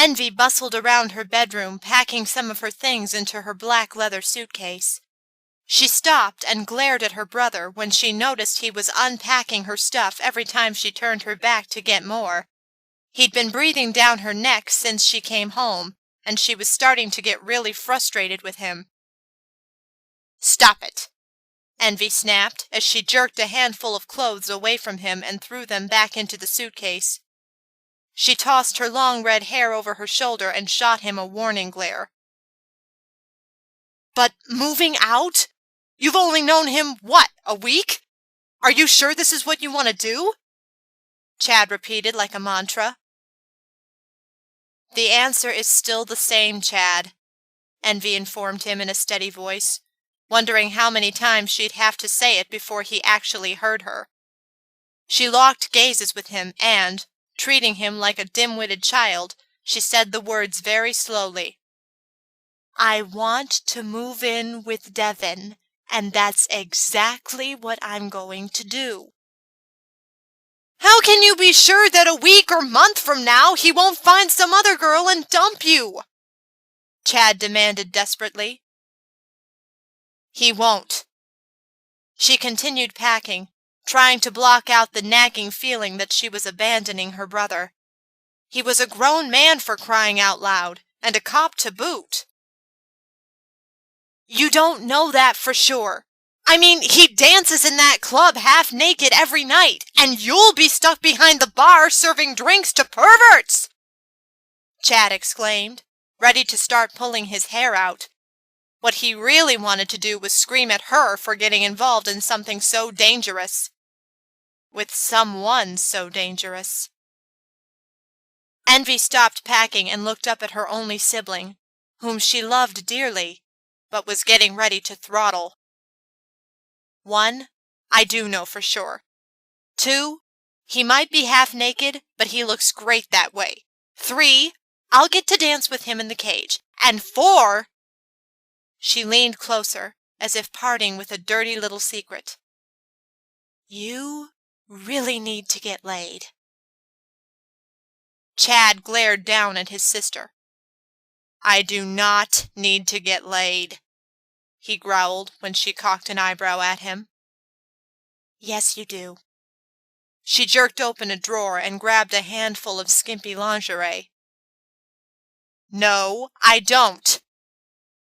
Envy bustled around her bedroom, packing some of her things into her black leather suitcase. She stopped and glared at her brother when she noticed he was unpacking her stuff every time she turned her back to get more. He'd been breathing down her neck since she came home, and she was starting to get really frustrated with him. "Stop it!" Envy snapped as she jerked a handful of clothes away from him and threw them back into the suitcase. She tossed her long red hair over her shoulder and shot him a warning glare. "But moving out? You've only known him, what, a week? Are you sure this is what you want to do?" Chad repeated like a mantra. "The answer is still the same, Chad," Envy informed him in a steady voice, wondering how many times she'd have to say it before he actually heard her. She locked gazes with him and, treating him like a dim-witted child, she said the words very slowly. "I want to move in with Devin, and that's exactly what I'm going to do." "How can you be sure that a week or month from now he won't find some other girl and dump you?" Chad demanded desperately. "He won't." She continued packing, trying to block out the nagging feeling that she was abandoning her brother. He was a grown man, for crying out loud, and a cop to boot. "You don't know that for sure. I mean, he dances in that club half naked every night, and you'll be stuck behind the bar serving drinks to perverts!" Chad exclaimed, ready to start pulling his hair out. What he really wanted to do was scream at her for getting involved in something so dangerous. With someone so dangerous. Envy stopped packing and looked up at her only sibling, whom she loved dearly, but was getting ready to throttle. 1, I do know for sure. 2, he might be half naked, but he looks great that way. 3, I'll get to dance with him in the cage. And 4, she leaned closer, as if parting with a dirty little secret. You really need to get laid. Chad glared down at his sister. I do not need to get laid, he growled when she cocked an eyebrow at him. Yes, you do. She jerked open a drawer and grabbed a handful of skimpy lingerie. No, I don't.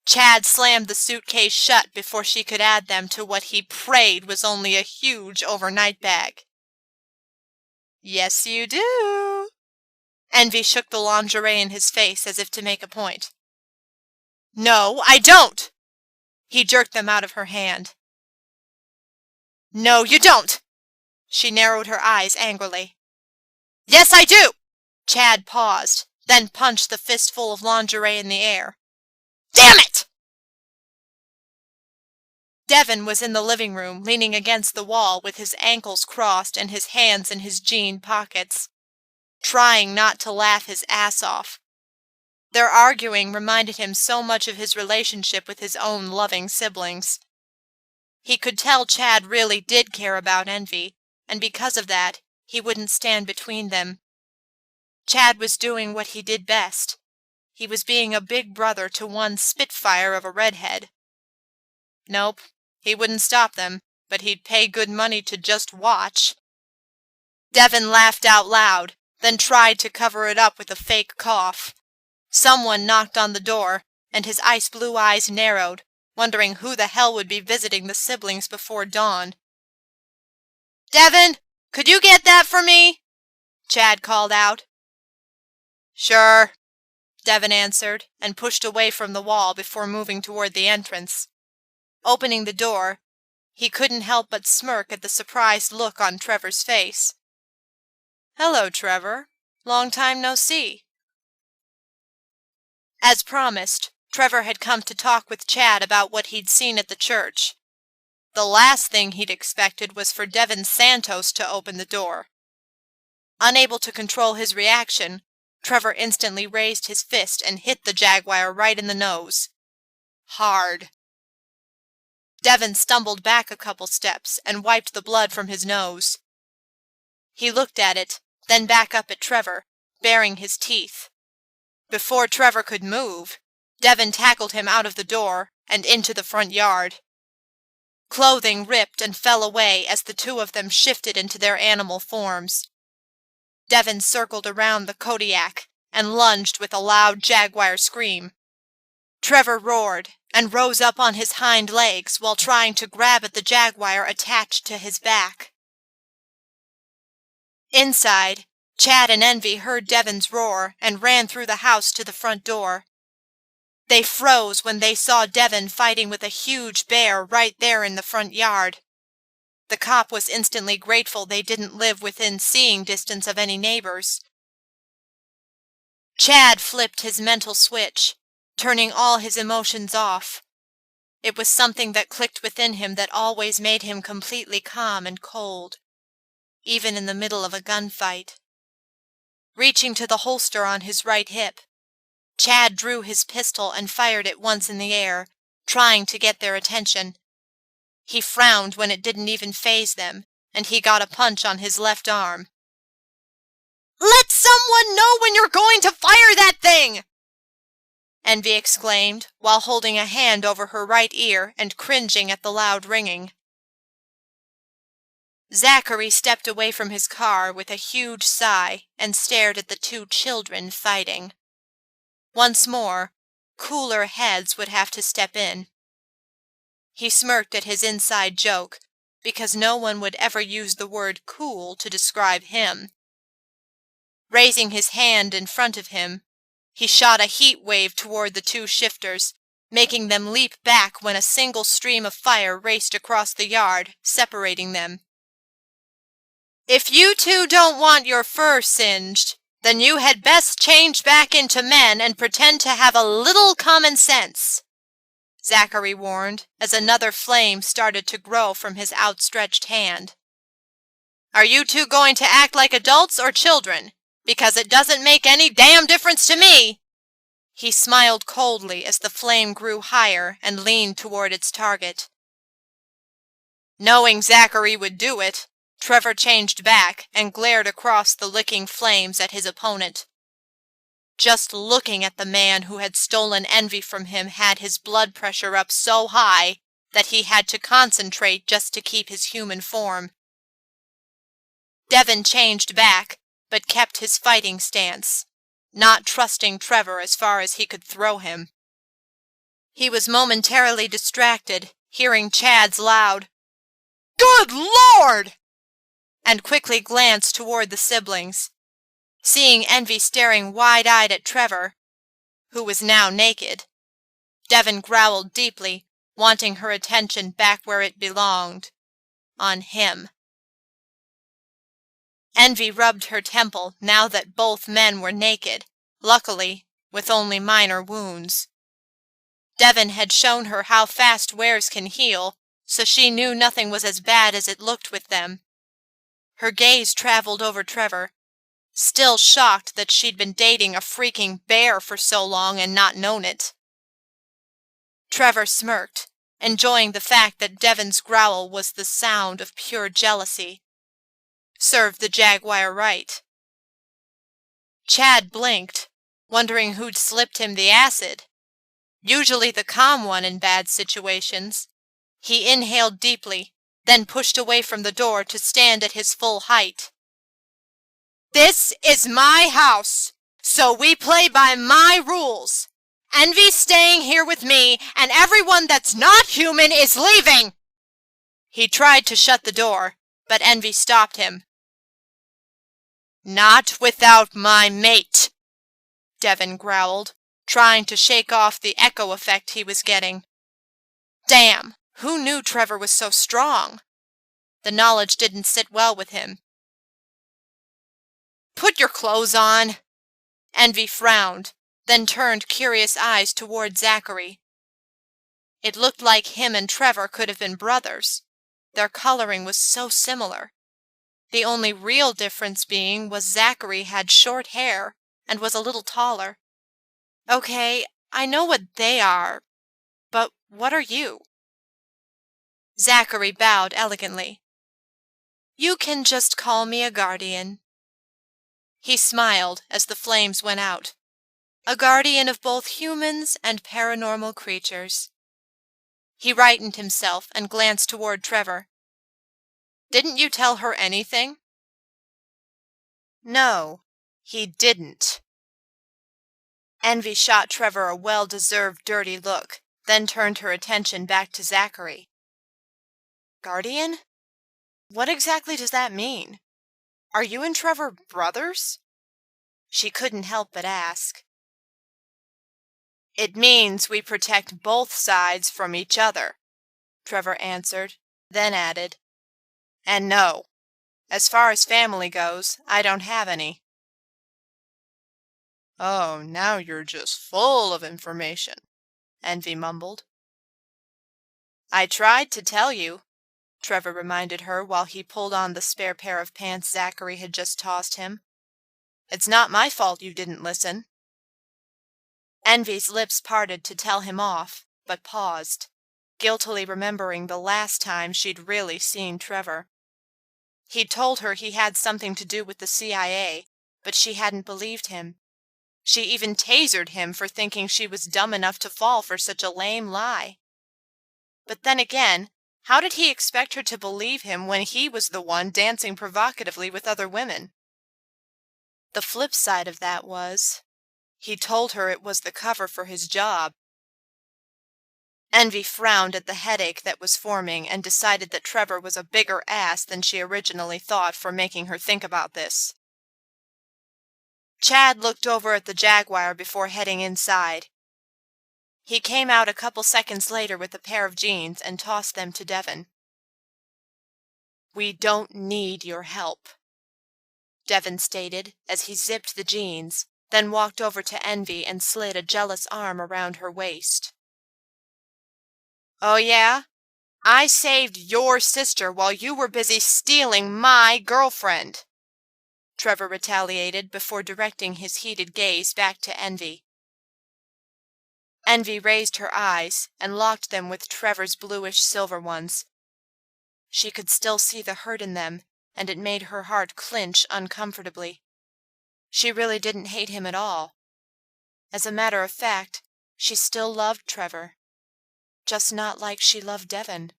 Chad slammed the suitcase shut before she could add them to what he prayed was only a huge overnight bag. Yes, you do. Envy shook the lingerie in his face as if to make a point. No, I don't. He jerked them out of her hand. No, you don't. She narrowed her eyes angrily. Yes, I do. Chad paused, then punched the fistful of lingerie in the air. Damn it! Devin was in the living room, leaning against the wall with his ankles crossed and his hands in his jean pockets, trying not to laugh his ass off. Their arguing reminded him so much of his relationship with his own loving siblings. He could tell Chad really did care about Envy, and because of that, he wouldn't stand between them. Chad was doing what he did best. He was being a big brother to one spitfire of a redhead. Nope, he wouldn't stop them, but he'd pay good money to just watch. Devin laughed out loud, then tried to cover it up with a fake cough. Someone knocked on the door, and his ice-blue eyes narrowed, wondering who the hell would be visiting the siblings before dawn. Devin, could you get that for me? Chad called out. Sure, Devin answered, and pushed away from the wall before moving toward the entrance. Opening the door, he couldn't help but smirk at the surprised look on Trevor's face. Hello, Trevor. Long time no see. As promised, Trevor had come to talk with Chad about what he'd seen at the church. The last thing he'd expected was for Devin Santos to open the door. Unable to control his reaction, Trevor instantly raised his fist and hit the jaguar right in the nose. Hard. Devin stumbled back a couple steps and wiped the blood from his nose. He looked at it, then back up at Trevor, baring his teeth. Before Trevor could move, Devon tackled him out of the door and into the front yard. Clothing ripped and fell away as the two of them shifted into their animal forms. Devon circled around the Kodiak and lunged with a loud jaguar scream. Trevor roared and rose up on his hind legs while trying to grab at the jaguar attached to his back. Inside, Chad and Envy heard Devon's roar and ran through the house to the front door. They froze when they saw Devon fighting with a huge bear right there in the front yard. The cop was instantly grateful they didn't live within seeing distance of any neighbors. Chad flipped his mental switch, turning all his emotions off. It was something that clicked within him that always made him completely calm and cold, even in the middle of a gunfight. Reaching to the holster on his right hip, Chad drew his pistol and fired it once in the air, trying to get their attention. He frowned when it didn't even faze them, and he got a punch on his left arm. "Let someone know when you're going to fire that thing!" Envy exclaimed, while holding a hand over her right ear and cringing at the loud ringing. Zachary stepped away from his car with a huge sigh and stared at the two children fighting. Once more, cooler heads would have to step in. He smirked at his inside joke, because no one would ever use the word cool to describe him. Raising his hand in front of him, he shot a heat wave toward the two shifters, making them leap back when a single stream of fire raced across the yard, separating them. "If you two don't want your fur singed, then you had best change back into men and pretend to have a little common sense," Zachary warned as another flame started to grow from his outstretched hand. "Are you two going to act like adults or children? Because it doesn't make any damn difference to me." He smiled coldly as the flame grew higher and leaned toward its target. Knowing Zachary would do it, Trevor changed back and glared across the licking flames at his opponent. Just looking at the man who had stolen Envy from him had his blood pressure up so high that he had to concentrate just to keep his human form. Devon changed back, but kept his fighting stance, not trusting Trevor as far as he could throw him. He was momentarily distracted, hearing Chad's loud, "Good Lord!" and quickly glanced toward the siblings. Seeing Envy staring wide-eyed at Trevor, who was now naked, Devon growled deeply, wanting her attention back where it belonged, on him. Envy rubbed her temple now that both men were naked, luckily with only minor wounds. Devon had shown her how fast wares can heal, so she knew nothing was as bad as it looked with them. Her gaze traveled over Trevor, still shocked that she'd been dating a freaking bear for so long and not known it. Trevor smirked, enjoying the fact that Devon's growl was the sound of pure jealousy. Served the jaguar right. Chad blinked, wondering who'd slipped him the acid. Usually the calm one in bad situations. He inhaled deeply, then pushed away from the door to stand at his full height. "This is my house, so we play by my rules. Envy's staying here with me, and everyone that's not human is leaving!" He tried to shut the door, but Envy stopped him. "Not without my mate," Devon growled, trying to shake off the echo effect he was getting. Damn, who knew Trevor was so strong? The knowledge didn't sit well with him. "Put your clothes on." Envy frowned, then turned curious eyes toward Zachary. It looked like him and Trevor could have been brothers. Their coloring was so similar. The only real difference being was Zachary had short hair and was a little taller. "Okay, I know what they are, but what are you?" Zachary bowed elegantly. "You can just call me a guardian." He smiled as the flames went out. a guardian of both humans and paranormal creatures. He rightened himself and glanced toward Trevor. Didn't you tell her anything? No, he didn't. Envy shot Trevor a well-deserved dirty look, then turned her attention back to Zachary. Guardian? What exactly does that mean? Are you and Trevor brothers? She couldn't help but ask. It means we protect both sides from each other, Trevor answered, then added, and no, as far as family goes, I don't have any. Oh, now you're just full of information, Envy mumbled. I tried to tell you, Trevor reminded her while he pulled on the spare pair of pants Zachary had just tossed him. It's not my fault you didn't listen. Envy's lips parted to tell him off, but paused, guiltily remembering the last time she'd really seen Trevor. He'd told her he had something to do with the CIA, but she hadn't believed him. She even tasered him for thinking she was dumb enough to fall for such a lame lie. But then again, how did he expect her to believe him when he was the one dancing provocatively with other women? The flip side of that was, he told her it was the cover for his job. Envy frowned at the headache that was forming and decided that Trevor was a bigger ass than she originally thought for making her think about this. Chad looked over at the Jaguar before heading inside. He came out a couple seconds later with a pair of jeans and tossed them to Devon. We don't need your help, Devon stated as he zipped the jeans, then walked over to Envy and slid a jealous arm around her waist. Oh yeah? I saved your sister while you were busy stealing my girlfriend, Trevor retaliated before directing his heated gaze back to Envy. Envy raised her eyes and locked them with Trevor's bluish-silver ones. She could still see the hurt in them, and it made her heart clinch uncomfortably. She really didn't hate him at all. As a matter of fact, she still loved Trevor, just not like she loved Devon.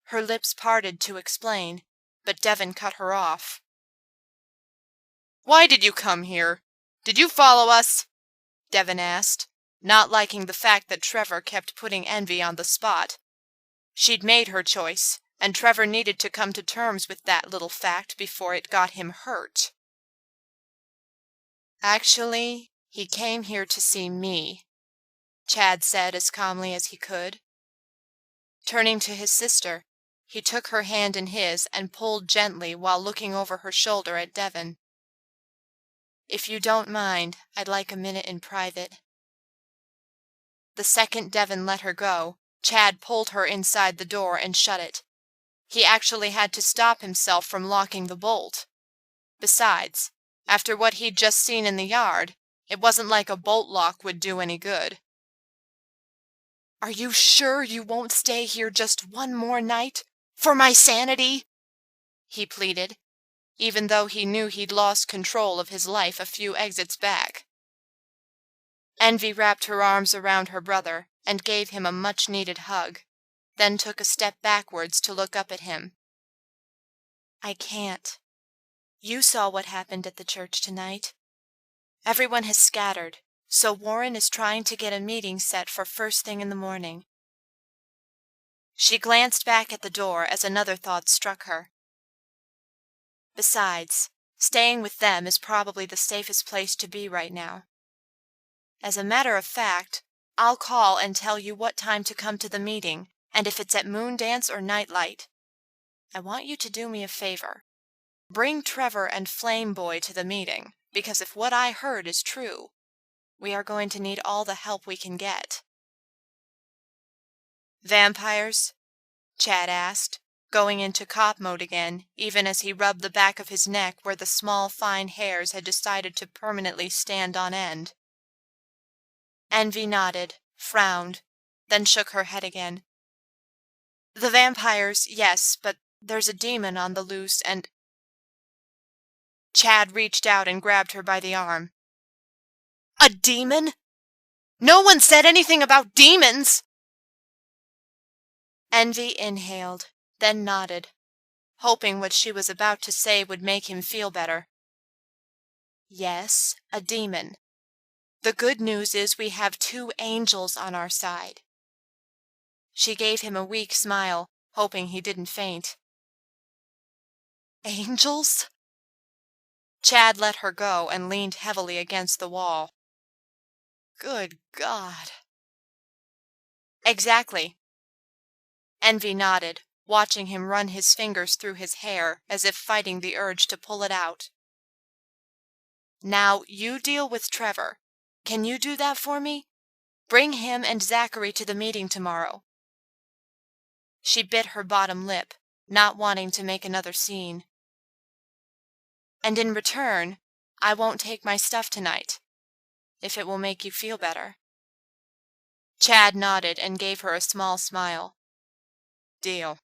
Her lips parted to explain, but Devon cut her off. Why did you come here? Did you follow us? Devon asked, not liking the fact that Trevor kept putting Envy on the spot. She'd made her choice, and Trevor needed to come to terms with that little fact before it got him hurt. Actually, he came here to see me, Chad said as calmly as he could. Turning to his sister, he took her hand in his and pulled gently while looking over her shoulder at Devon. If you don't mind, I'd like a minute in private. The second Devon let her go, Chad pulled her inside the door and shut it. He actually had to stop himself from locking the bolt. Besides, after what he'd just seen in the yard, it wasn't like a bolt lock would do any good. Are you sure you won't stay here just one more night? For my sanity? He pleaded, even though he knew he'd lost control of his life a few exits back. Envy wrapped her arms around her brother and gave him a much-needed hug, then took a step backwards to look up at him. I can't. You saw what happened at the church tonight. Everyone has scattered, so Warren is trying to get a meeting set for first thing in the morning. She glanced back at the door as another thought struck her. Besides, staying with them is probably the safest place to be right now. As a matter of fact, I'll call and tell you what time to come to the meeting, and if it's at Moondance or Nightlight. I want you to do me a favor. Bring Trevor and Flame Boy to the meeting, because if what I heard is true, we are going to need all the help we can get. Vampires? Chad asked, going into cop mode again, even as he rubbed the back of his neck where the small, fine hairs had decided to permanently stand on end. Envy nodded, frowned, then shook her head again. The vampires, yes, but there's a demon on the loose and... Chad reached out and grabbed her by the arm. A demon? No one said anything about demons! Envy inhaled, then nodded, hoping what she was about to say would make him feel better. Yes, a demon. The good news is we have 2 angels on our side. She gave him a weak smile, hoping he didn't faint. Angels? Chad let her go and leaned heavily against the wall. Good God. Exactly. Envy nodded, watching him run his fingers through his hair as if fighting the urge to pull it out. Now you deal with Trevor. Can you do that for me? Bring him and Zachary to the meeting tomorrow. She bit her bottom lip, not wanting to make another scene. And in return, I won't take my stuff tonight, if it will make you feel better. Chad nodded and gave her a small smile. Deal.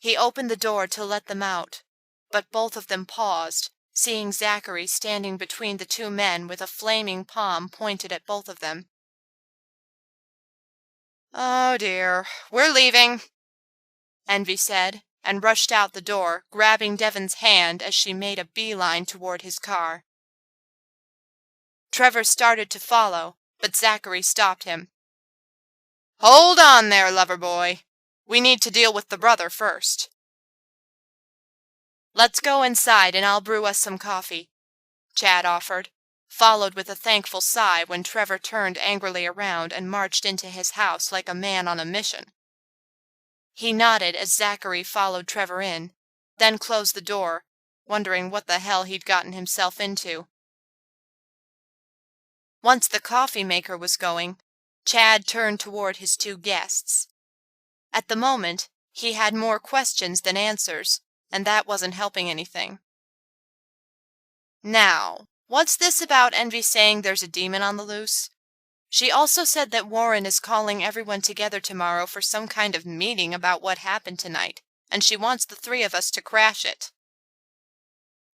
He opened the door to let them out, but both of them paused, seeing Zachary standing between the 2 men with a flaming palm pointed at both of them. Oh dear, we're leaving, Envy said, and rushed out the door, grabbing Devon's hand as she made a beeline toward his car. Trevor started to follow, but Zachary stopped him. Hold on there, lover boy. We need to deal with the brother first. Let's go inside and I'll brew us some coffee, Chad offered, followed with a thankful sigh when Trevor turned angrily around and marched into his house like a man on a mission. He nodded as Zachary followed Trevor in, then closed the door, wondering what the hell he'd gotten himself into. Once the coffee maker was going, Chad turned toward his 2 guests. At the moment, he had more questions than answers, and that wasn't helping anything. Now, what's this about Envy saying there's a demon on the loose? She also said that Warren is calling everyone together tomorrow for some kind of meeting about what happened tonight, and she wants the 3 of us to crash it.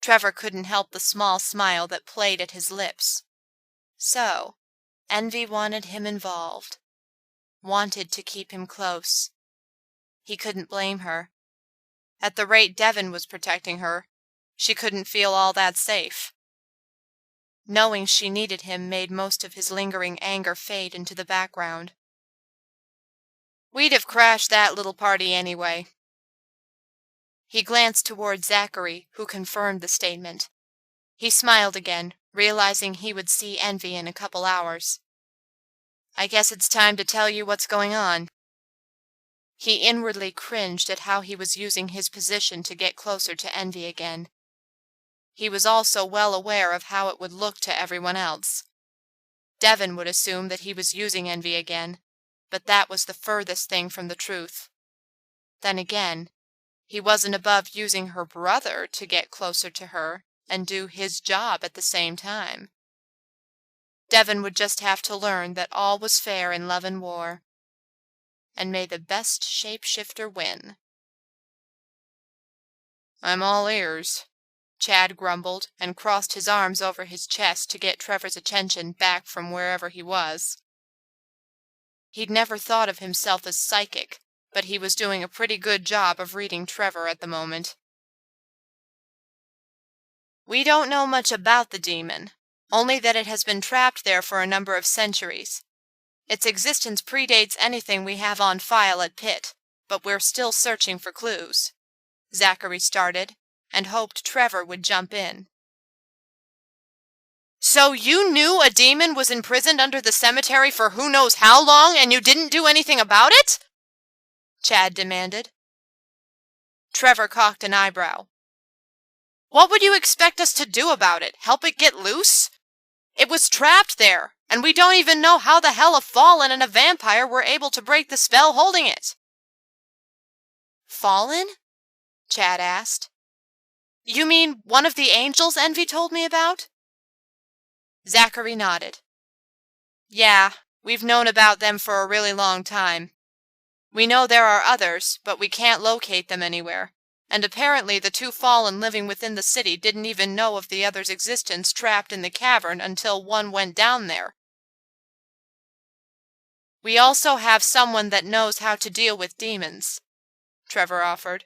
Trevor couldn't help the small smile that played at his lips. So, Envy wanted him involved, wanted to keep him close. He couldn't blame her. At the rate Devon was protecting her, she couldn't feel all that safe. Knowing she needed him made most of his lingering anger fade into the background. We'd have crashed that little party anyway. He glanced toward Zachary, who confirmed the statement. He smiled again, realizing he would see Envy in a couple hours. I guess it's time to tell you what's going on. He inwardly cringed at how he was using his position to get closer to Envy again. He was also well aware of how it would look to everyone else. Devon would assume that he was using Envy again, but that was the furthest thing from the truth. Then again, he wasn't above using her brother to get closer to her and do his job at the same time. Devon would just have to learn that all was fair in love and war. And may the best shapeshifter win. I'm all ears, Chad grumbled and crossed his arms over his chest to get Trevor's attention back from wherever he was. He'd never thought of himself as psychic, but he was doing a pretty good job of reading Trevor at the moment. We don't know much about the demon, only that it has been trapped there for a number of centuries. Its existence predates anything we have on file at Pitt, but we're still searching for clues. Zachary started, and hoped Trevor would jump in. So you knew a demon was imprisoned under the cemetery for who knows how long, and you didn't do anything about it? Chad demanded. Trevor cocked an eyebrow. What would you expect us to do about it? Help it get loose? It was trapped there, and we don't even know how the hell a fallen and a vampire were able to break the spell holding it. Fallen? Chad asked. You mean one of the angels Envy told me about? Zachary nodded. Yeah, we've known about them for a really long time. We know there are others, but we can't locate them anywhere, and apparently the two fallen living within the city didn't even know of the other's existence trapped in the cavern until one went down there. We also have someone that knows how to deal with demons, Trevor offered.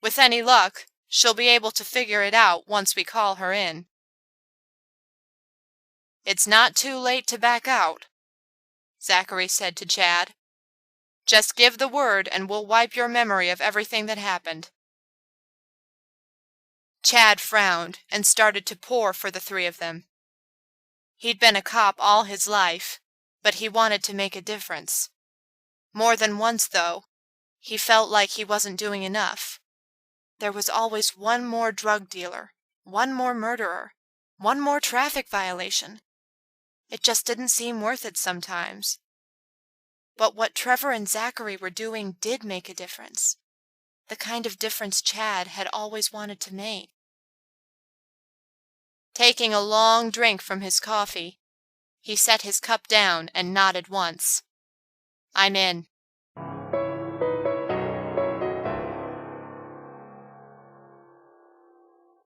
With any luck, she'll be able to figure it out once we call her in. It's not too late to back out, Zachary said to Chad. Just give the word and we'll wipe your memory of everything that happened. Chad frowned and started to pour for the three of them. He'd been a cop all his life, but he wanted to make a difference. More than once, though, he felt like he wasn't doing enough. There was always one more drug dealer, one more murderer, one more traffic violation. It just didn't seem worth it sometimes. But what Trevor and Zachary were doing did make a difference. The kind of difference Chad had always wanted to make. Taking a long drink from his coffee, he set his cup down and nodded once. I'm in.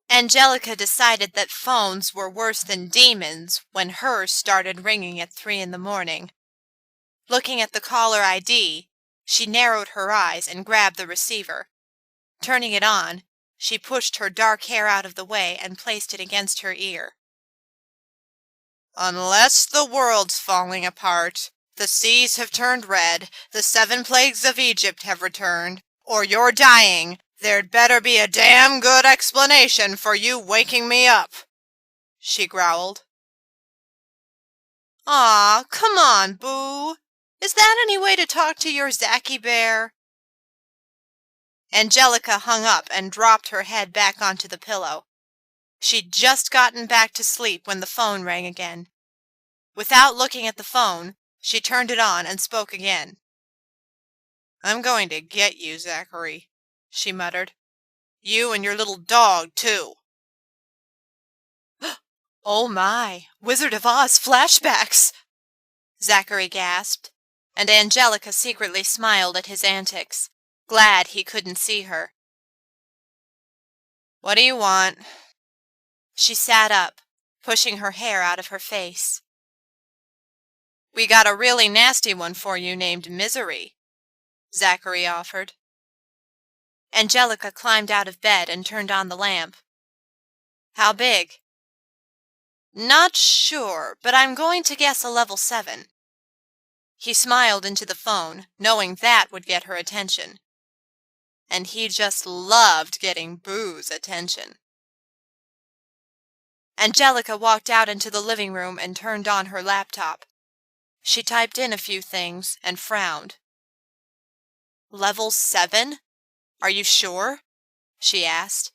Angelica decided that phones were worse than demons when hers started ringing at 3 in the morning. Looking at the caller ID, she narrowed her eyes and grabbed the receiver. Turning it on, she pushed her dark hair out of the way and placed it against her ear. Unless the world's falling apart, the seas have turned red, the 7 plagues of Egypt have returned, or you're dying, there'd better be a damn good explanation for you waking me up, she growled. Aw, come on, Boo. Is that any way to talk to your Zachy bear? Angelica hung up and dropped her head back onto the pillow. She'd just gotten back to sleep when the phone rang again. Without looking at the phone, she turned it on and spoke again. I'm going to get you, Zachary, she muttered. You and your little dog, too. Oh my, Wizard of Oz flashbacks! Zachary gasped, and Angelica secretly smiled at his antics, glad he couldn't see her. What do you want? She sat up, pushing her hair out of her face. We got a really nasty one for you named Misery, Zachary offered. Angelica climbed out of bed and turned on the lamp. How big? Not sure, but I'm going to guess a level 7. He smiled into the phone, knowing that would get her attention. And he just loved getting Boo's attention. Angelica walked out into the living room and turned on her laptop. She typed in a few things and frowned. Level 7? Are you sure? She asked.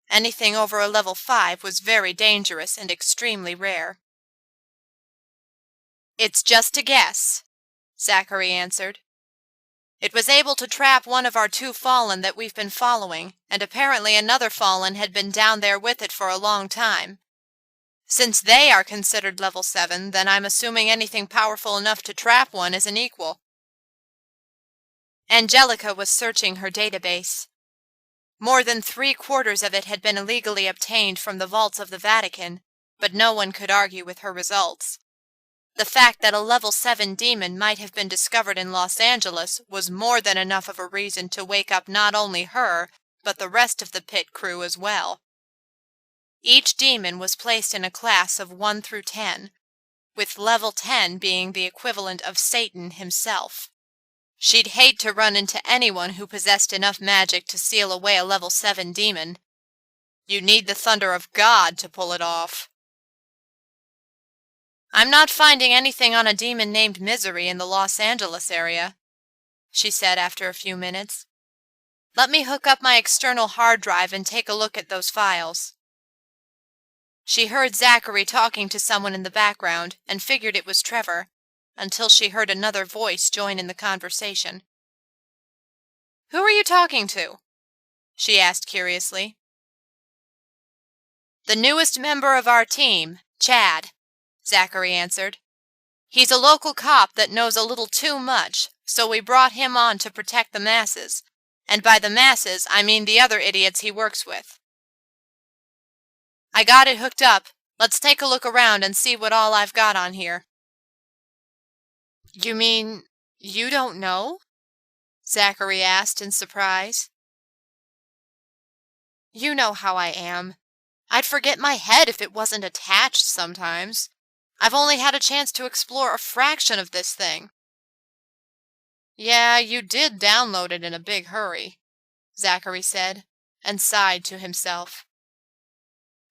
Anything over a level 5 was very dangerous and extremely rare. It's just a guess, Zachary answered. It was able to trap one of our 2 fallen that we've been following, and apparently another fallen had been down there with it for a long time. Since they are considered level 7, then I'm assuming anything powerful enough to trap one is an equal. Angelica was searching her database. More than 3/4 of it had been illegally obtained from the vaults of the Vatican, but no one could argue with her results. The fact that a level 7 demon might have been discovered in Los Angeles was more than enough of a reason to wake up not only her, but the rest of the pit crew as well. Each demon was placed in a class of 1 through 10, with level 10 being the equivalent of Satan himself. She'd hate to run into anyone who possessed enough magic to seal away a level 7 demon. You need the thunder of God to pull it off. I'm not finding anything on a demon named Misery in the Los Angeles area, she said after a few minutes. Let me hook up my external hard drive and take a look at those files. She heard Zachary talking to someone in the background and figured it was Trevor, until she heard another voice join in the conversation. Who are you talking to? She asked curiously. The newest member of our team, Chad, Zachary answered. He's a local cop that knows a little too much, so we brought him on to protect the masses. And by the masses, I mean the other idiots he works with. I got it hooked up. Let's take a look around and see what all I've got on here. You mean you don't know? Zachary asked in surprise. You know how I am. I'd forget my head if it wasn't attached sometimes. I've only had a chance to explore a fraction of this thing. Yeah, you did download it in a big hurry, Zachary said, and sighed to himself.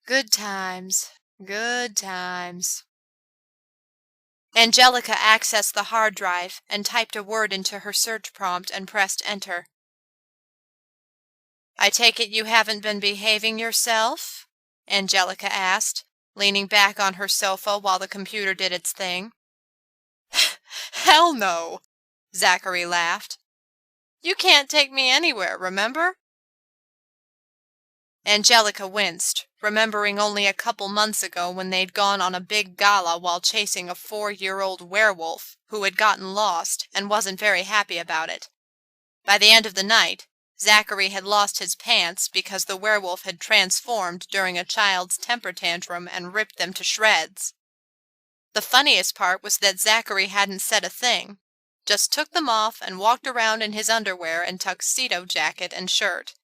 Good times, good times. Angelica accessed the hard drive and typed a word into her search prompt and pressed enter. I take it you haven't been behaving yourself? Angelica asked, leaning back on her sofa while the computer did its thing. Hell no, Zachary laughed. You can't take me anywhere, remember? Angelica winced, remembering only a couple months ago when they'd gone on a big gala while chasing a 4-year-old werewolf who had gotten lost and wasn't very happy about it. By the end of the night, Zachary had lost his pants because the werewolf had transformed during a child's temper tantrum and ripped them to shreds. The funniest part was that Zachary hadn't said a thing, just took them off and walked around in his underwear and tuxedo jacket and shirt.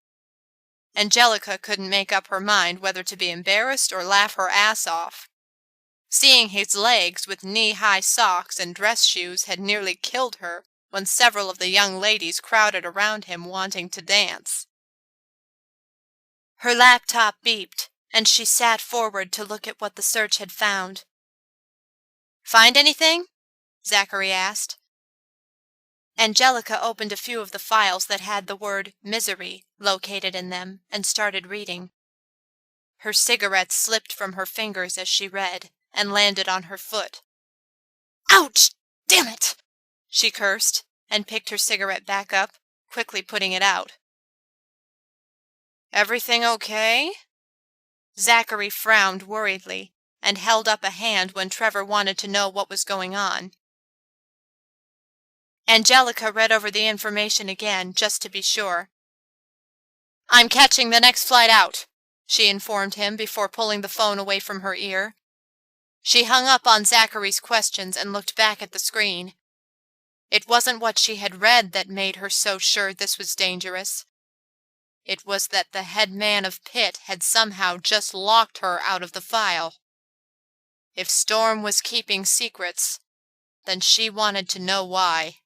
Angelica couldn't make up her mind whether to be embarrassed or laugh her ass off. Seeing his legs with knee-high socks and dress shoes had nearly killed her when several of the young ladies crowded around him wanting to dance. Her laptop beeped, and she sat forward to look at what the search had found. Find anything? Zachary asked. Angelica opened a few of the files that had the word misery located in them and started reading. Her cigarette slipped from her fingers as she read and landed on her foot. Ouch! Damn it! She cursed and picked her cigarette back up, quickly putting it out. Everything okay? Zachary frowned worriedly and held up a hand when Trevor wanted to know what was going on. Angelica read over the information again, just to be sure. I'm catching the next flight out, she informed him before pulling the phone away from her ear. She hung up on Zachary's questions and looked back at the screen. It wasn't what she had read that made her so sure this was dangerous. It was that the head man of Pitt had somehow just locked her out of the file. If Storm was keeping secrets, then she wanted to know why.